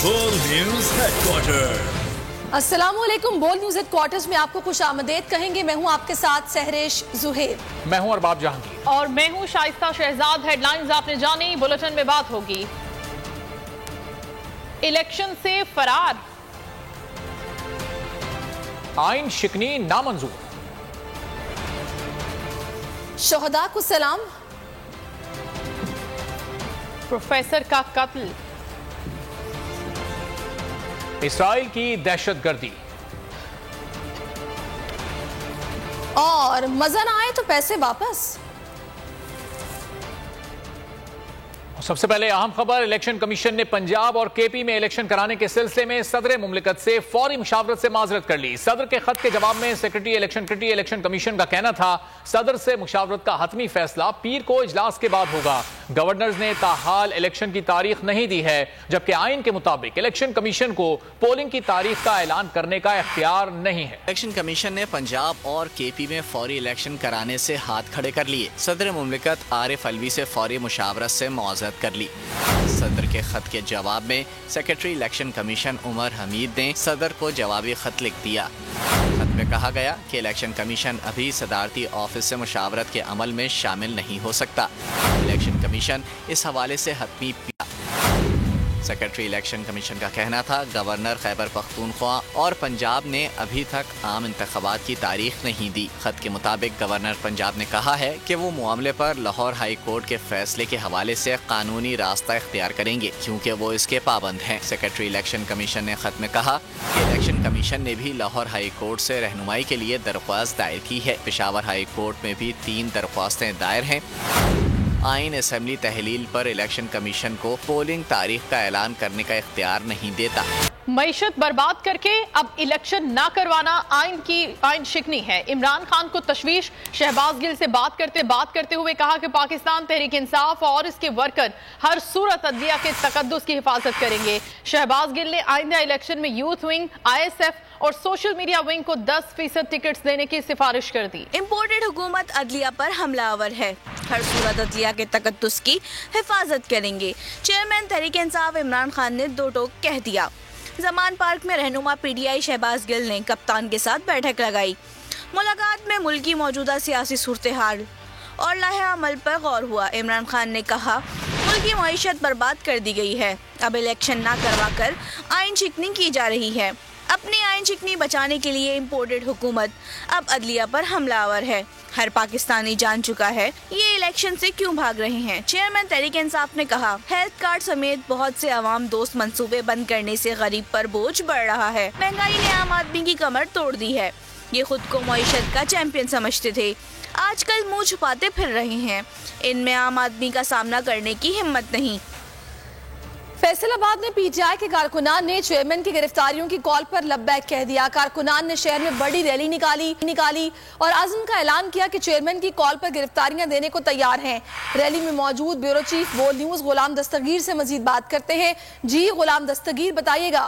बोल news headquarter. अस्सलामुअलैकुम। बोल न्यूज हेडक्वार्टर्स में आपको खुश आमदेद कहेंगे। मैं हूं आपके साथ सहरेश जुहेर। मैं हूं अरबाब जहांगीर और मैं हूं शाइस्ता शहजाद। हेडलाइंस आपने जानी, बुलेटिन में बात होगी। इलेक्शन से फरार, आइन शिकनी नामंजूर, शोहदा को सलाम, प्रोफेसर का कत्ल, इसराइल की दहशतगर्दी और मजा ना आए तो पैसे वापस। सबसे पहले अहम खबर, इलेक्शन कमीशन ने पंजाब और केपी में इलेक्शन कराने के सिलसिले में सदर मुमलिकत से फौरी मुशावरत से माजरत कर ली। सदर के खत के जवाब में सेक्रेटरी इलेक्शन कमीशन का कहना था सदर से मुशावरत का हतमी फैसला पीर को इजलास के बाद होगा। गवर्नर्स ने ताहाल इलेक्शन की तारीख नहीं दी है, जबकि आइन के मुताबिक इलेक्शन कमीशन को पोलिंग की तारीख का ऐलान करने का इख्तियार नहीं है। इलेक्शन कमीशन ने पंजाब और केपी में फौरी इलेक्शन कराने से हाथ खड़े कर लिए। सदर मुमलिकत आरिफ अलवी से फौरी मुशावरत से मुआवजत कर ली। सदर के खत के जवाब में secretary election commission Umar Hamid ने सदर को जवाबी खत लिख दिया। खत में कहा गया कि इलेक्शन कमीशन अभी सदारती ऑफिस से मुशावरत के अमल में शामिल नहीं हो सकता। इलेक्शन कमीशन इस हवाले से हतमी सेक्रेटरी इलेक्शन कमीशन का कहना था गवर्नर खैबर पख्तूनख्वा और पंजाब ने अभी तक आम इंतखाबात की तारीख नहीं दी। खत के मुताबिक गवर्नर पंजाब ने कहा है कि वो मामले पर लाहौर हाई कोर्ट के फैसले के हवाले से कानूनी रास्ता इख्तियार करेंगे, क्योंकि वो इसके पाबंद हैं। सेक्रेटरी इलेक्शन कमीशन ने खत में कहा कि इलेक्शन कमीशन ने भी लाहौर हाई कोर्ट से रहनुमाई के लिए दरख्वास्त दायर की है। पेशावर हाई कोर्ट में भी 3 दरख्वास्तें दायर हैं। आइन असेंबली तहलील पर इलेक्शन कमीशन को पोलिंग तारीख का ऐलान करने का इख्तियार नहीं देता। मईशत बर्बाद करके अब इलेक्शन ना करवाना आइन शिकनी है। इमरान खान को तशवीश, शहबाज गिल से बात करते हुए कहा कि पाकिस्तान तहरीक इंसाफ और इसके वर्कर हर सूरत अदलिया के तकद्दुस की हिफाजत करेंगे। शहबाज गिल ने आइंदा इलेक्शन में यूथ विंग, ISF और सोशल मीडिया विंग को 10% टिकट्स देने की सिफारिश कर दी। इम्पोर्टेड हुकूमत अदलिया पर हमलावर है, हर सूरत अदलिया के तकद्दुस की हिफाजत करेंगे। चेयरमैन तहरीक इंसाफ इमरान खान ने 2 टोक कह दिया। जमान पार्क में रहनुमा PTI शहबाज गिल ने कप्तान के साथ बैठक लगाई। मुलाकात में मुल्क की मौजूदा सियासी सूरत हाल और लाहे अमल पर गौर हुआ। इमरान खान ने कहा मुल्क की मईशत बर्बाद कर दी गई है, अब इलेक्शन ना करवा कर आइन शिकनी की जा रही है। अपनी आइन शिकनी बचाने के लिए इम्पोर्टेड हुकूमत अब अदलिया पर हमलावर है। हर पाकिस्तानी जान चुका है ये इलेक्शन से क्यों भाग रहे हैं। चेयरमैन तहरीक इंसाफ ने कहा हेल्थ कार्ड समेत बहुत से अवाम दोस्त मंसूबे बंद करने से गरीब पर बोझ बढ़ रहा है। महंगाई ने आम आदमी की कमर तोड़ दी है। ये खुद को मईशत का चैंपियन समझते थे, आजकल मुँह छुपाते फिर रहे हैं। इनमें आम आदमी का सामना करने की हिम्मत नहीं। फैसलाबाद में PTI के कारकुनान ने चेयरमैन की गिरफ्तारियों की कॉल पर लब्बैक कह दिया। कारकुनान ने शहर में बड़ी रैली निकाली और आज़म का ऐलान किया कि चेयरमैन की कॉल पर गिरफ्तारियां देने को तैयार हैं। रैली में मौजूद ब्यूरो चीफ बोल न्यूज गुलाम दस्तगीर से मजीद बात करते हैं। जी गुलाम दस्तगीर, बताइएगा।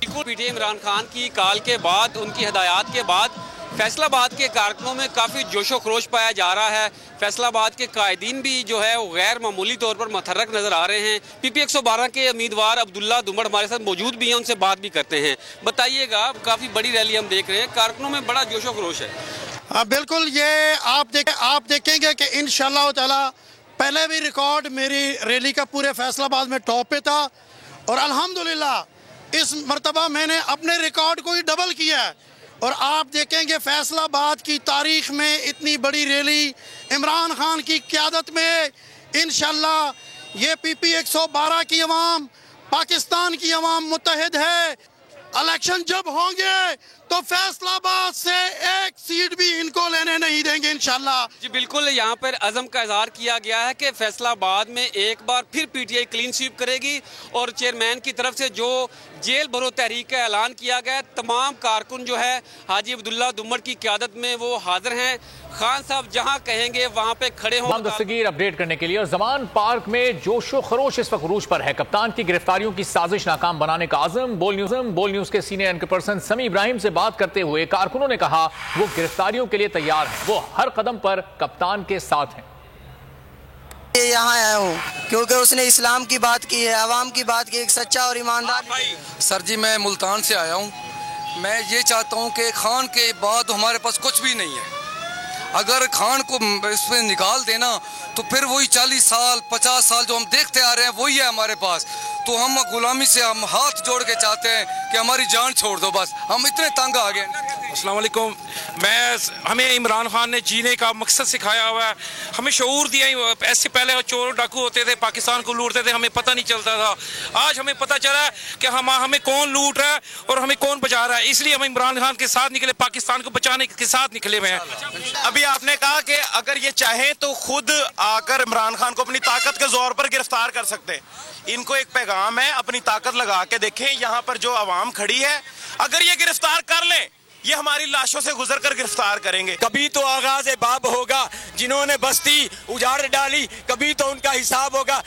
PTI इमरान खान की कॉल के बाद, उनकी हिदायत के बाद फैसलाबाद के कारकुनों में काफ़ी जोशो खरोश पाया जा रहा है। फैसलाबाद के कायदीन भी जो है वो गैर मामूली तौर पर मतहरक नज़र आ रहे हैं। PP 112 के उम्मीदवार अब्दुल्ला दुमड़ हमारे साथ मौजूद भी हैं, उनसे बात भी करते हैं। बताइएगा, काफ़ी बड़ी रैली हम देख रहे हैं, कारकुनों में बड़ा जोशो खरोश है। हाँ बिल्कुल, ये आप देखेंगे कि इंशाअल्लाह ताला पहले भी रिकॉर्ड मेरी रैली का पूरे फैसलाबाद में टॉप पे था और अल्हम्दुलिल्लाह इस मरतबा मैंने अपने रिकॉर्ड को ही डबल किया है। और आप देखेंगे फैसलाबाद की तारीख में इतनी बड़ी रैली इमरान खान की क़यादत में। इंशाअल्लाह ये PP 112 की अवाम, पाकिस्तान की अवाम मुत्तहिद है। इलेक्शन जब होंगे तो फैसलाबाद से एक सीट भी इनको लेने नहीं देंगे इंशाअल्लाह। जी बिल्कुल, यहाँ पर अज़म का इज़हार किया गया है कि फैसलाबाद में एक बार फिर PTI क्लीन स्वीप करेगी और चेयरमैन की तरफ से जो जेल भरो तहरीक का ऐलान किया गया है, तमाम कारकुन जो है हाजी अब्दुल्ला दुमड़ की क़यादत में वो हाजिर हैं। खान साहब जहां कहेंगे वहां पे खड़े हों। दस्तगीर अपडेट करने के लिए। और जमान पार्क में जोशो खरोश इस वक्त उरूज पर है। कप्तान की गिरफ्तारियों की साजिश नाकाम बनाने का आज़म। बोल न्यूज के सीनियर एंकर पर्सन समी इब्राहिम से बात करते हुए कारकुनों ने कहा वो गिरफ्तारियों के लिए तैयार हैं, वो हर कदम पर कप्तान के साथ हैं। यहाँ आया हूँ क्योंकि उसने इस्लाम की बात की है, अवाम की बात की, एक सच्चा और ईमानदार। सर जी मैं मुल्तान से आया हूँ। मैं ये चाहता हूँ कि खान के बाद हमारे पास कुछ भी नहीं है। अगर खान को इसमें निकाल देना तो फिर वही 40 साल 50 साल जो हम देखते आ रहे हैं वही है हमारे पास। तो हम गुलामी से हम हाथ जोड़ के चाहते हैं कि हमारी जान छोड़ दो, बस हम इतने तंग आ गए। अस्सलाम वालेकुम। हमें इमरान खान ने जीने का मकसद सिखाया हुआ है, हमें शऊर दिया। ऐसे पहले चोर डाकू होते थे, पाकिस्तान को लूटते थे, हमें पता नहीं चलता था। आज हमें पता चला कि हमें कौन लूट रहा है और हमें कौन बचा रहा है, इसलिए हम इमरान खान के साथ निकले, पाकिस्तान को बचाने के साथ निकले हुए हैं। अभी आपने कहा कि अगर ये चाहें तो खुद आकर इमरान खान को अपनी ताकत के जोर पर गिरफ्तार कर सकते। इनको एक पैगाम है, अपनी ताकत लगा के देखें। यहाँ पर जो आवाम खड़ी है, अगर ये गिरफ्तार कर लें, ये हमारी लाशों से गुजरकर गिरफ्तार करेंगे। कभी तो आगाज बाब होगा, जिन्होंने बस्ती उजाड़ डाली, कभी तो उनका हिसाब होगा।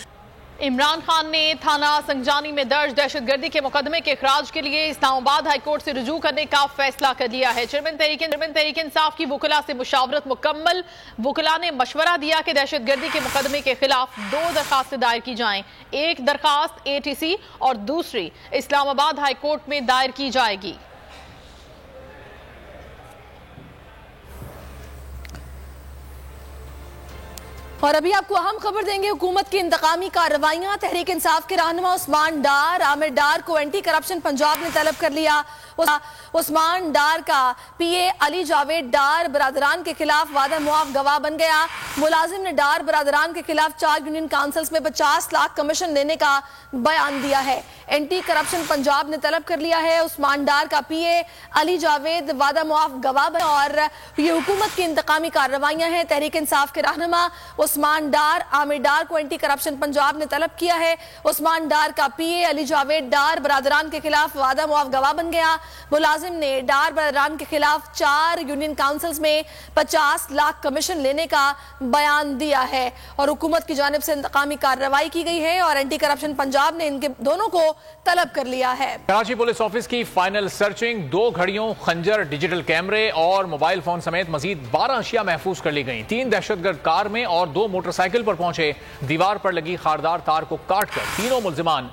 इमरान खान ने थाना संजानी में दर्ज दहशतगर्दी के मुकदमे के इखराज के लिए इस्लामाबाद हाईकोर्ट से रुजू करने का फैसला कर लिया है। चेयरमैन तहरीक इंसाफ की वुकला से मुशावरत मुकम्मल। वुकला ने मशवरा दिया कि दहशतगर्दी के मुकदमे के खिलाफ 2 दरखास्तें दायर की जाएं। एक दरखास्त ATC और दूसरी इस्लामाबाद हाईकोर्ट में दायर की जाएगी। और अभी आपको अहम खबर देंगे। हुकूमत की इंतकामी कार्रवाइयां, तहरीक इंसाफ के रहनुमा उस्मान डार, आमिर डार को एंटी करप्शन पंजाब ने तलब कर लिया। उस्मान डार का PA अली जावेद डार बरादरान के खिलाफ वादा मुआफ गवाह बन गया। मुलाजिम ने डार बरादरान के खिलाफ 4 यूनियन काउंसिल्स में 50 लाख कमीशन लेने का बयान दिया है। एंटी करप्शन पंजाब ने तलब कर लिया है। उस्मान डार का PA अली जावेद वादा मुआफ गवाह बना और ये हुकूमत की इंतकामी कार्रवाइयां हैं। तहरीक इंसाफ के रहनुमा उस्मान डार, आमिर डार को एंटी करप्शन पंजाब ने तलब किया है। उस्मान डार का PA अली जावेद डार बरादरान के खिलाफ वादा मुआफ गवाह बन गया। मुलाजिम ने डार बरादरान के खिलाफ 4 यूनियन काउंसिल्स में 50 लाख कमीशन लेने का बयान दिया है और हुकूमत की जानिब से इंतकामी कार्रवाई की गई है और एंटी करप्शन पंजाब ने इनके दोनों को तलब कर लिया है। कराची पुलिस ऑफिस की फाइनल सर्चिंग, 2 घड़ियों, खंजर, डिजिटल कैमरे और मोबाइल फोन समेत मजीद 12 अशिया महफूज कर ली गई। 3 दहशतगर्द कार में और 2 मोटरसाइकिल पर पहुंचे। दीवार पर लगी खारदार तार को काटकर तीनों मुल्जिमान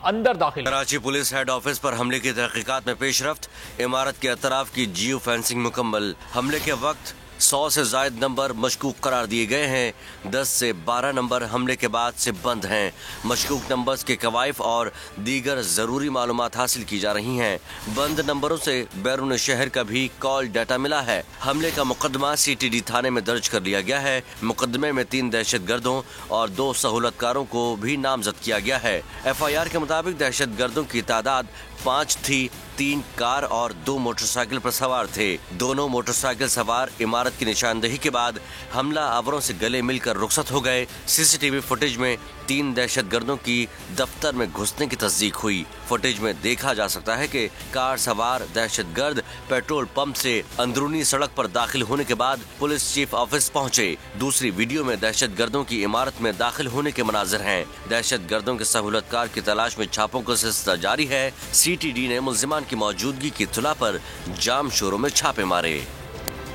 अंदर दाखिल। कराची पुलिस हेड ऑफिस पर हमले की तहकीकात में पेशरफ्त। इमारत के अतराफ की जियो फेंसिंग मुकम्मल। हमले के वक्त 100 से जायद नंबर मशकूक करार दिए गए हैं। 10 से 12 नंबर हमले के बाद से बंद हैं। मशकूक नंबर्स के कवायफ और दीगर जरूरी मालूमात हासिल की जा रही हैं। बंद नंबरों से बैरून शहर का भी कॉल डाटा मिला है। हमले का मुकदमा CTD थाने में दर्ज कर लिया गया है। मुकदमे में 3 दहशतगर्दों और 2 सहूलतकारों को भी नामजद किया गया है। FIR के मुताबिक दहशतगर्दों की तादाद 5 थी। 3 कार और 2 मोटरसाइकिल पर सवार थे। दोनों मोटरसाइकिल सवार इमारत की निशानदेही के बाद हमला आवरों से गले मिलकर रुखसत हो गए। CCTV फुटेज में 3 दहशतगर्दों की दफ्तर में घुसने की तस्दीक हुई। फुटेज में देखा जा सकता है कि कार सवार दहशतगर्द पेट्रोल पंप से अंदरूनी सड़क पर दाखिल होने के बाद पुलिस चीफ ऑफिस पहुंचे। दूसरी वीडियो में दहशतगर्दों की इमारत में दाखिल होने के मनाजिर हैं। दहशतगर्दों के सहूलतकार की तलाश में छापों का सिलसिला जारी है। CTD ने मुल्जिमान की मौजूदगी की इत्तला पर जाम शोरों में छापे मारे।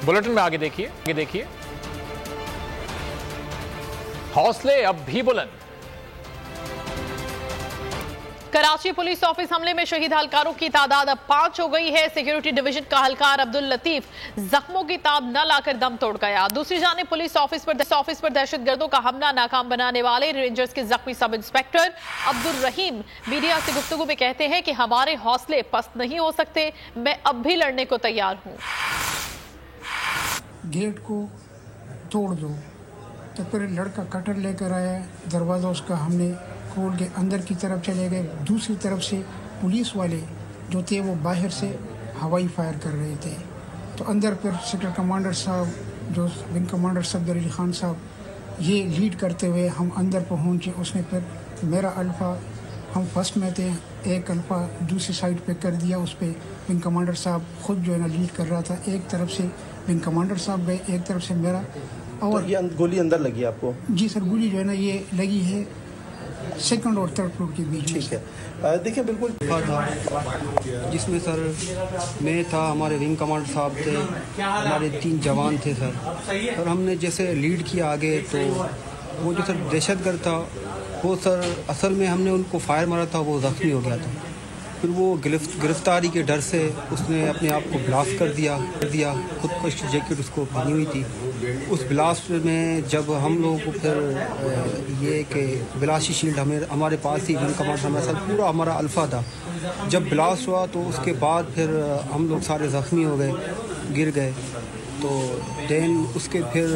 बुलेटिन में आगे देखिए। हौसले अब भी बुलंद। कराची पुलिस ऑफिस हमले में शहीद हलकारों की तादाद अब 5 हो गई है। सिक्योरिटी डिवीजन का हलकार अब्दुल लतीफ जख्मों की ताब न लाकर दम तोड़ गया। दूसरी जानिब पुलिस ऑफिस पर दहशतगर्दों का हमला नाकाम बनाने वाले रेंजर्स के जख्मी सब इंस्पेक्टर अब्दुल रहीम मीडिया से गुफ्तगू में कहते हैं कि हमारे हौसले पस्त नहीं हो सकते, मैं अब भी लड़ने को तैयार हूँ। गेट को तोड़ दो, तो फिर लड़का कटर लेकर आया, दरवाज़ा उसका हमने खोल के अंदर की तरफ चले गए। दूसरी तरफ से पुलिस वाले जो थे वो बाहर से हवाई फायर कर रहे थे। तो अंदर फिर सेक्टर कमांडर साहब, जो विंग कमांडर सफदर अली खान साहब, ये लीड करते हुए हम अंदर पहुंचे। उसने फिर मेरा अल्फ़ा, हम फर्स्ट में थे, एक अल्फ़ा दूसरी साइड पे कर दिया। उस पर विंग कमांडर साहब खुद जो है ना लीड कर रहा था। एक तरफ से विंग कमांडर साहब गए, एक तरफ से मेरा। और तो ये गोली अंदर लगी आपको? जी सर, गोली जो है ना ये लगी है 2nd और 3rd फ्लोर के बीच। ठीक है, देखिए बिल्कुल था जिसमें सर मैं था, हमारे विंग कमांडर साहब थे, हमारे 3 जवान थे सर। और हमने जैसे लीड किया आगे तो वो जो सर दहशतगर्द था वो सर असल में हमने उनको फायर मारा था, वो ज़ख्मी हो गया था। फिर वो गिरफ्तारी के डर से उसने अपने आप को ब्लास्ट कर दिया खुदकुश जैकेट उसको पहनी हुई थी। उस ब्लास्ट में जब हम लोगों को फिर ये कि ब्लास्टी शील्ड हमारे पास ही विंग कमांड हमारे साथ पूरा हमारा अल्फा था। जब ब्लास्ट हुआ तो उसके बाद फिर हम लोग सारे ज़ख्मी हो गए, गिर गए। तो देन उसके फिर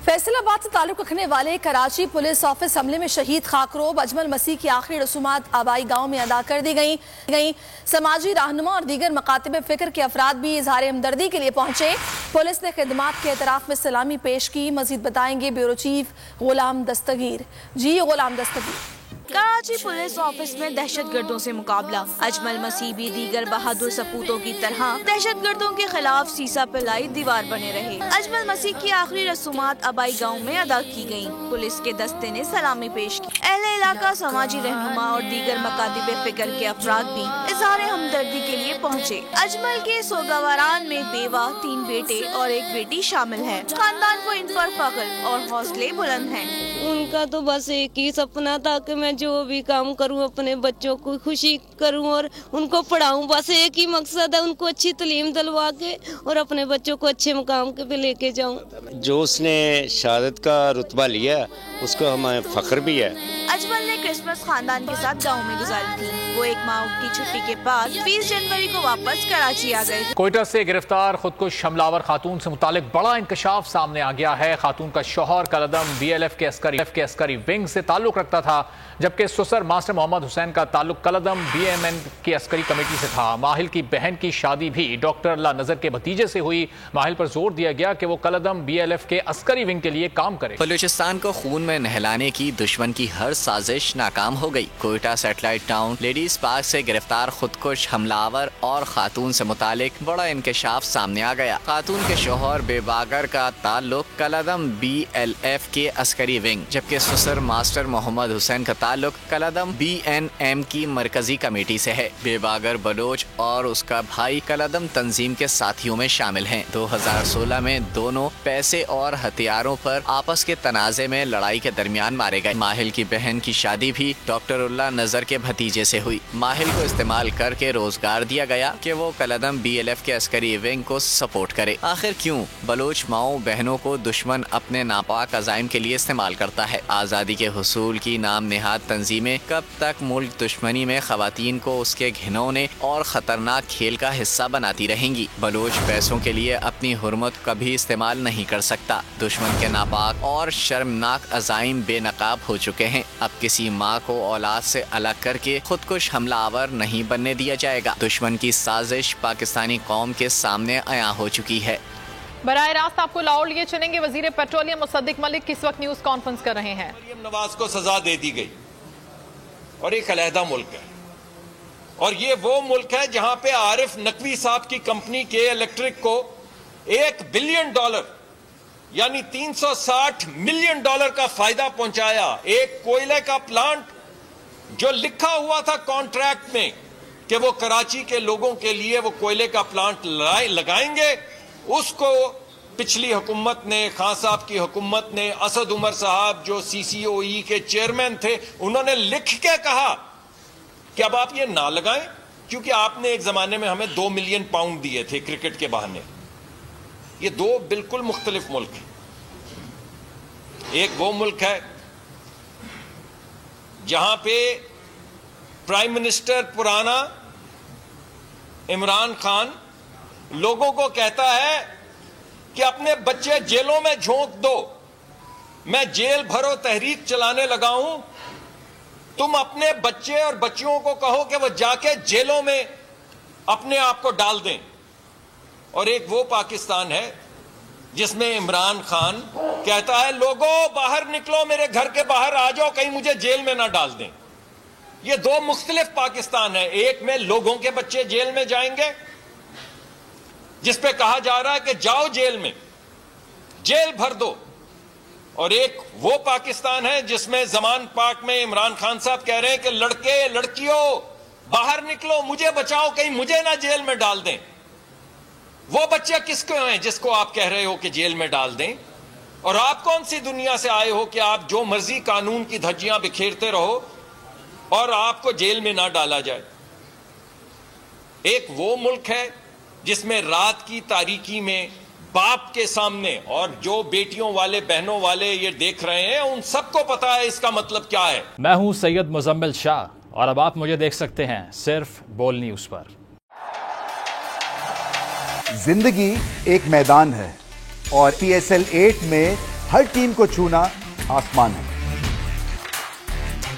फैसलाबाद से ताल्लुक रखने वाले कराची पुलिस ऑफिस हमले में शहीद खाकरोब अजमल मसीह की आखिरी रसूमात आबाई गांव में अदा कर दी गई। समाजी रहनुमा और दीगर मकातिब फिक्र के अफराद भी इजहार हमदर्दी के लिए पहुंचे। पुलिस ने खिदमात के एतराफ में सलामी पेश की। मजीद बताएंगे ब्यूरो चीफ गुलाम दस्तगीर। जी गुलाम दस्तगीर। कराची पुलिस ऑफिस में दहशतगर्दों से मुकाबला। अजमल मसीह भी दीगर बहादुर सपूतों की तरह दहशतगर्दों के खिलाफ सीसा पे लाई दीवार बने रहे। अजमल मसीह की आखिरी रसूमात आबाई गांव में अदा की गयी। पुलिस के दस्ते ने सलामी पेश की। अहले इलाका, समाजी रहनुमा और दीगर मकातिब फिक्र के अफराद भी इजहार हमदर्दी के लिए पहुँचे। अजमल के सोगवारान में बेवा, 3 बेटे और 1 बेटी शामिल है। खानदान को इन पर फख्र और हौसले बुलंद हैं। उनका तो बस एक ही सपना था कि मैं जो भी काम करूं अपने बच्चों को खुशी करूं और उनको पढ़ाऊं। बस एक ही मकसद है, उनको अच्छी तालीम दिलवा के और अपने बच्चों को अच्छे मुकाम पे लेके जाऊं। जो उसने शहादत का रुतबा लिया उसको हमें फख्र भी है। अजमल ने क्रिसमस खानदान के साथ गांव में गुजारी थी। वो 1 माह की छुट्टी के बाद 20 जनवरी को वापस कराची आ गए थे। कोयटा से गिरफ्तार खुदकुश हमलावर खातून से मुतालिक बड़ा इंकशाफ सामने आ गया है। खातून का शौहर कलदम BLF के अस्करी विंग से ताल्लुक रखता था, जबकि ससुर मास्टर मोहम्मद हुसैन का ताल्लुक कलदम BMN की अस्करी कमेटी से था। माहिल की बहन की शादी भी डॉक्टर अल्लाह नजर के भतीजे से हुई। माहिल पर जोर दिया गया कि वो कलदम BLF के अस्करी विंग के लिए काम करे। बलूचिस्तान को खून में नहलाने की दुश्मन की हर साजिश नाकाम हो गई। Quetta satellite town ladies park से गिरफ्तार खुदकुश हमलावर और खातून से मुतालिक बड़ा इंकशाफ सामने आ गया। खातून के शोहर बेबागर का ताल्लुक कलदम BLF के अस्करी विंग, जबकि ससुर मास्टर मोहम्मद हुसैन का ताल्लुक कलदम BNM की मरकजी कमेटी से है। बेबागर बलोच और उसका भाई कलदम तंजीम के साथियों में शामिल हैं। 2016 में दोनों पैसे और हथियारों पर आपस के तनाजे में लड़ाई के दरमियान मारे गए। माहिल की बहन की शादी भी डॉक्टर उल्लाह नजर के भतीजे से हुई। माहिल को इस्तेमाल करके रोजगार दिया गया कि वो कलदम BLF के अस्करी विंग को सपोर्ट करे। आखिर क्यों बलोच माओ बहनों को दुश्मन अपने नापाक अजाइम के लिए इस्तेमाल करता है? आज़ादी के हुसूल की नाम नेहाद तंजीमें कब तक मुल्क दुश्मनी में खवातीन को उसके घिनौने और खतरनाक खेल का हिस्सा बनाती रहेंगी? बलोच पैसों के लिए अपनी हुर्मत कभी इस्तेमाल नहीं कर सकता। दुश्मन के नापाक और शर्मनाक अजाइम बेनकाब हो चुके हैं। अब किसी माँ को औलाद से अलग करके खुदकुश हमलावर नहीं बनने दिया जाएगा। दुश्मन की साजिश पाकिस्तानी कौम के सामने आया हो चुकी है। बराह रास्त आपको लाहौर लिए चलेंगे। वजीर पेट्रोलियम मुसद्दिक मलिक किस वक्त न्यूज कॉन्फ्रेंस कर रहे हैं? नवाज को सजा दे दी गई और एक अलहदा मुल्क है, और ये वो मुल्क है जहां पे आरिफ नकवी साहब की कंपनी के इलेक्ट्रिक को $1 बिलियन यानी $360 मिलियन का फायदा पहुंचाया। एक कोयले का प्लांट जो लिखा हुआ था कॉन्ट्रैक्ट में कि वो कराची के लोगों के लिए वो कोयले का प्लांट लगाएंगे, उसको पिछली हुकूमत ने, खान साहब की हुकूमत ने, असद उमर साहब जो CCOE के चेयरमैन थे, उन्होंने लिख के कहा कि अब आप ये ना लगाएं, क्योंकि आपने एक जमाने में हमें 2 मिलियन पाउंड दिए थे क्रिकेट के बहाने। ये 2 बिल्कुल मुख्तलिफ मुल्क हैं। एक वो मुल्क है जहां पे प्राइम मिनिस्टर पुराना इमरान खान लोगों को कहता है कि अपने बच्चे जेलों में झोंक दो, मैं जेल भरो तहरीक चलाने लगा हूं, तुम अपने बच्चे और बच्चियों को कहो कि वो जाके जेलों में अपने आप को डाल दें। और एक वो पाकिस्तान है जिसमें इमरान खान कहता है लोगों बाहर निकलो, मेरे घर के बाहर आ जाओ, कहीं मुझे जेल में ना डाल दें। ये 2 मुख्तलिफ पाकिस्तान है। एक में लोगों के बच्चे जेल में जाएंगे जिस पे कहा जा रहा है कि जाओ जेल में, जेल भर दो, और एक वो पाकिस्तान है जिसमें जमान पाक में इमरान खान साहब कह रहे हैं कि लड़के लड़कियों बाहर निकलो, मुझे बचाओ, कहीं मुझे ना जेल में डाल दें। वो बच्चे किसको हैं जिसको आप कह रहे हो कि जेल में डाल दें? और आप कौन सी दुनिया से आए हो कि आप जो मर्जी कानून की धज्जियां बिखेरते रहो और आपको जेल में ना डाला जाए। एक वो मुल्क है जिसमें रात की तारीकी में बाप के सामने, और जो बेटियों वाले बहनों वाले ये देख रहे हैं उन सबको पता है इसका मतलब क्या है। मैं हूं सैयद मुजम्मिल शाह और अब आप मुझे देख सकते हैं सिर्फ बोल न्यूज पर। जिंदगी एक मैदान है और PSL 8 में हर टीम को छूना आसमान है।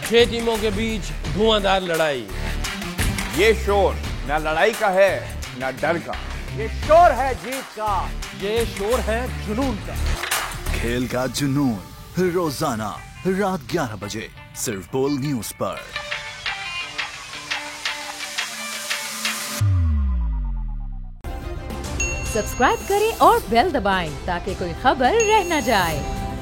6 टीमों के बीच धुआंधार लड़ाई। ये शोर न लड़ाई का है न डर का, ये शोर है जीत का, ये शोर है जुनून का। खेल का जुनून रोजाना रात 11 बजे सिर्फ बोल न्यूज पर। सब्सक्राइब करें और बेल दबाएं ताकि कोई खबर रह न जाए।